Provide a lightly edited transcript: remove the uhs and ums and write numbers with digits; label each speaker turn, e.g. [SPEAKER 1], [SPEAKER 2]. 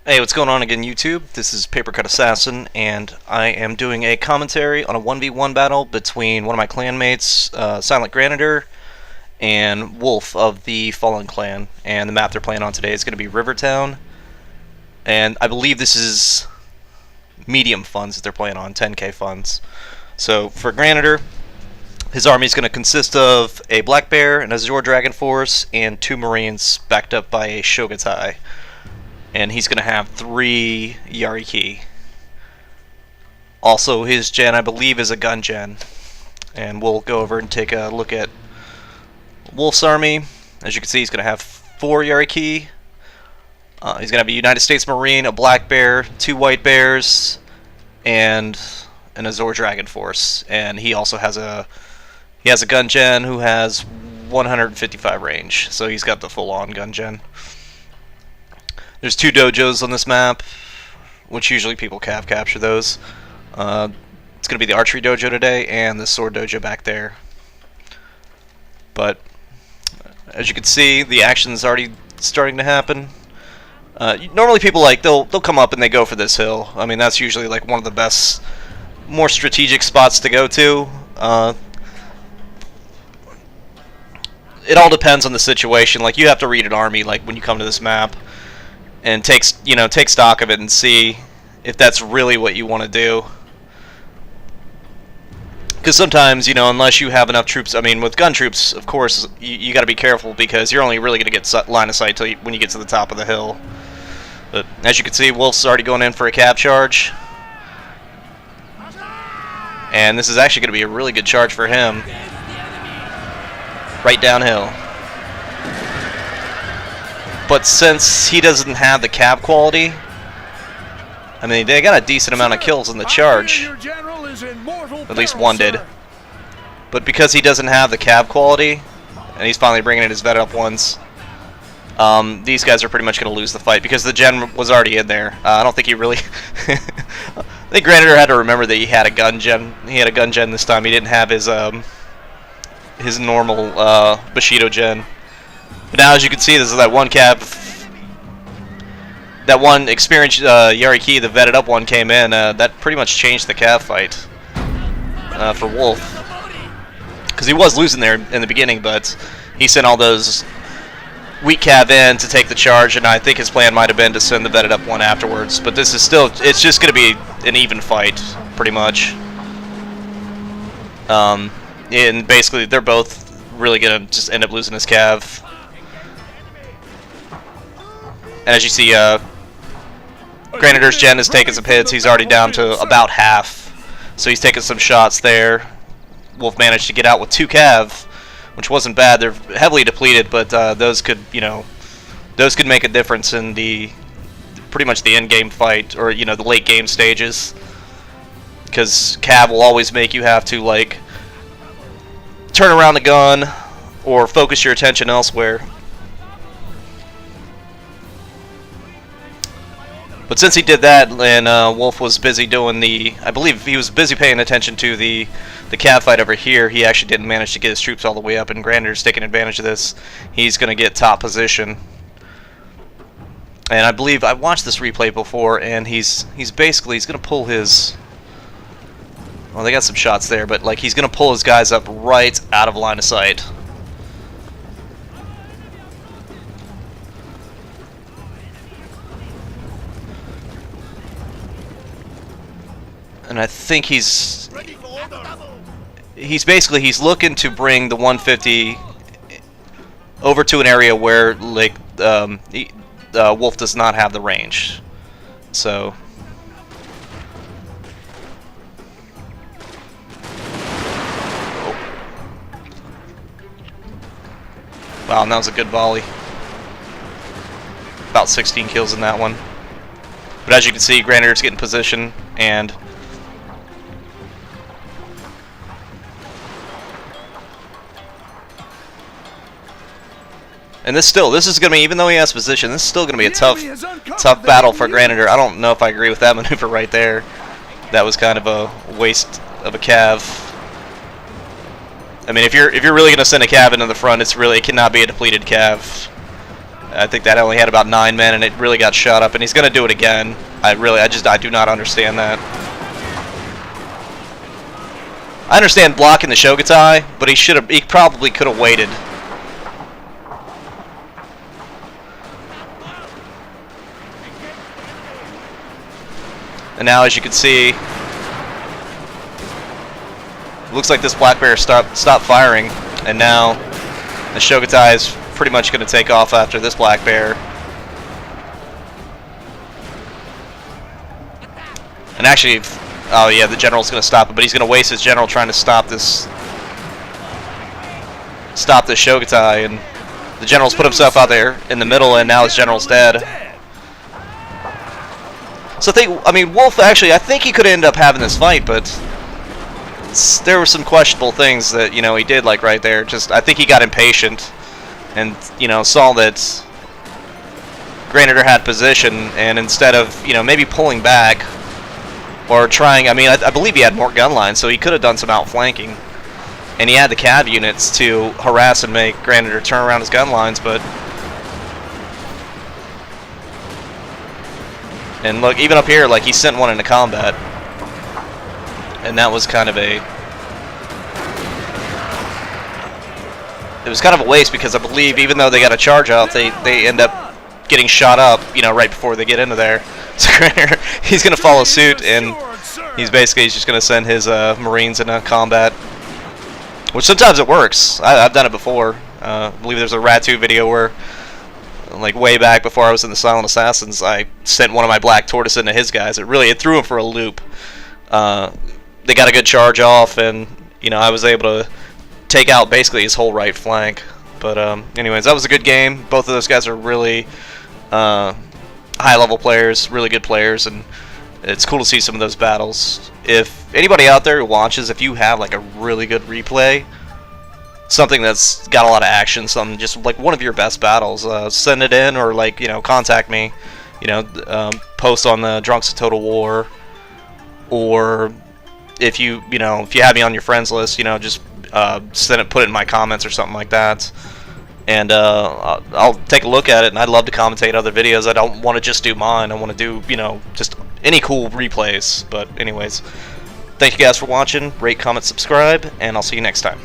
[SPEAKER 1] Hey, what's going on again, YouTube? This is Papercut Assassin, and I am doing a commentary on a 1v1 battle between one of my clanmates, Silent-Granitor, and Wolf of the Fallen Clan. And the map they're playing on today is going to be Rivertown, and I believe this is medium funds that they're playing on, 10k funds. So for Granitor, his army is going to consist of a Black Bear, an Azure Dragon Force, and 2 Marines backed up by a Shogatai. And he's going to have 3 Yariki. Also, his gen, I believe, is a gun gen. And we'll go over and take a look at Wolf's army. As you can see, he's going to have 4 Yariki. He's going to have a United States Marine, a Black Bear, 2 White Bears, and an Azure Dragon Force. And he also has a gun gen who has 155 range. So he's got the full-on gun gen. There's 2 dojos on this map, which usually people capture those. It's going to be the archery dojo today and the sword dojo back there. But as you can see, the action's already starting to happen. Normally people they'll come up and they go for this hill. I mean, that's usually like one of the best, more strategic spots to go to. It all depends on the situation. Like, you have to read an army like when you come to this map, and take stock of it and see if that's really what you want to do. Because sometimes, unless you have enough troops, I mean, with gun troops, of course, you got to be careful because you're only really going to get line of sight when you get to the top of the hill. But as you can see, Wolf's already going in for a cav charge. And this is actually going to be a really good charge for him. Right downhill. But since he doesn't have the cab quality, I mean, they got a decent amount of kills in the charge. At least one did. But because he doesn't have the cab quality, and he's finally bringing in his vet up ones, these guys are pretty much going to lose the fight because the gen was already in there. I don't think he really... I think Granitor had to remember that he had a gun gen. He had a gun gen this time. He didn't have his normal Bushido gen. But now, as you can see, this is that one experienced Yariki, the vetted up one, came in. That pretty much changed the cav fight for Wolf. Because he was losing there in the beginning, but he sent all those weak cav in to take the charge, and I think his plan might have been to send the vetted up one afterwards. But this is still, it's just going to be an even fight, pretty much. And basically, they're both really going to just end up losing his cav. And as you see, Granitor's gen is taking some hits. He's already down to about half. So he's taking some shots there. Wolf managed to get out with 2 cav, which wasn't bad. They're heavily depleted, but those could make a difference in pretty much the end game fight, or the late game stages. Because cav will always make you have to turn around the gun or focus your attention elsewhere. But since he did that, and Wolf was busy doing I believe he was busy paying attention to the cav fight over here, he actually didn't manage to get his troops all the way up, and Granitor's taking advantage of this. He's going to get top position. And I believe I watched this replay before, and he's going to pull his... Well, they got some shots there, but he's going to pull his guys up right out of line of sight. And I think he's looking to bring the 150 over to an area where Wolf does not have the range. So wow, and that was a good volley. About 16 kills in that one. But as you can see, Granitor's getting position, and this is going to be, even though he has position, this is still going to be a tough battle for Granitor. I don't know if I agree with that maneuver right there. That was kind of a waste of a cav. I mean, if you're really going to send a cav into the front, it cannot be a depleted cav. I think that only had about 9 men, and it really got shot up, and he's going to do it again. I do not understand that. I understand blocking the Shogatai, but he probably could have waited. And now, as you can see, looks like this Black Bear stopped firing, and now the Shogatai is pretty much going to take off after this Black Bear. And actually, oh yeah, the general's going to stop it, but he's going to waste his general trying to stop this Shogatai, and the general's put himself out there in the middle, and now his general's dead. So I mean, Wolf actually, I think he could end up having this fight, but there were some questionable things that, you know, he did, like right there. Just, I think he got impatient and, you know, saw that Granitor had position, and instead of, you know, maybe pulling back or trying, I mean, I believe he had more gun lines, so he could have done some outflanking. And he had the cav units to harass and make Granitor turn around his gun lines, but... And look, even up here, like, he sent one into combat. And that was kind of a... It was kind of a waste, because I believe even though they got a charge out, they end up getting shot up, you know, right before they get into there. So Granitor, he's going to follow suit, and he's just going to send his Marines into combat. Which sometimes it works. I've done it before. I believe there's a Ratu video where, like way back before I was in the Silent Assassins, I sent one of my Black Tortoise into his guys. It threw him for a loop. They got a good charge off, and you know, I was able to take out basically his whole right flank. But anyways, that was a good game. Both of those guys are really high-level players, really good players, and it's cool to see some of those battles. If anybody out there who watches, if you have like a really good replay, something that's got a lot of action, something just like one of your best battles, send it in, or like, you know, contact me, you know, post on the Drunks of Total War, or if you have me on your friends list, you know, just put it in my comments or something like that, and I'll take a look at it. And I'd love to commentate other videos. I don't want to just do mine. I want to do, you know, just any cool replays. But anyways, thank you guys for watching. Rate, comment, subscribe, and I'll see you next time.